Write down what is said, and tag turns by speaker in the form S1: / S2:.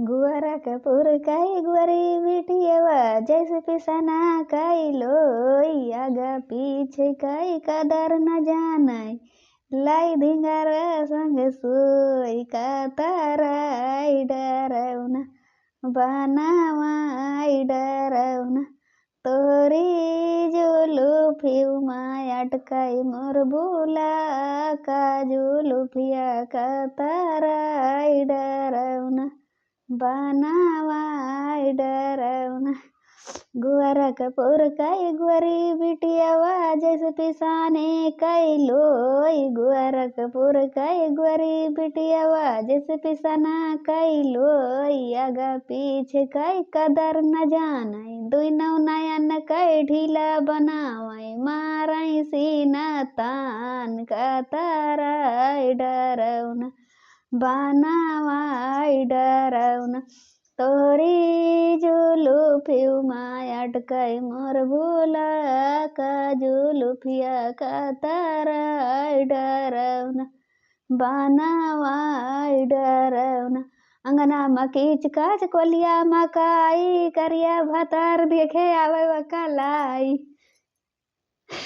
S1: गुअरा कपूर काई गुअरी बिटियवा जैसे पिसना काई लोई आगा पीछे काई कदर न जानाई लाई धिंगार संग सोई का ताराई डरौना बनावाई डरौना तोरी जुलुफिउमा अटकाई मोर बुला का जुलुफिया का ताराई डरौना बनावाई डरौना गुअरा कपूर काई गुअरी बिटियावा जैसे पिसाने काई लोई गुअरा कपूर काई गुअरी बिटियावा जैसे पिसाना काई लोई आगा पीछे काई कदर न जानाई दुई नौ नयन काई ढीला बनावाई माराई सीना तान का ताराई डरौना बनावाई डरौना तोरी जुलुफिउमा अटकाई मोर भुला का जुलुफिया का ताराई डरौना बनावाई डरौना अंगना में कीच काच कोलिया मकाई करिया भतार देखे आवे वकालाई।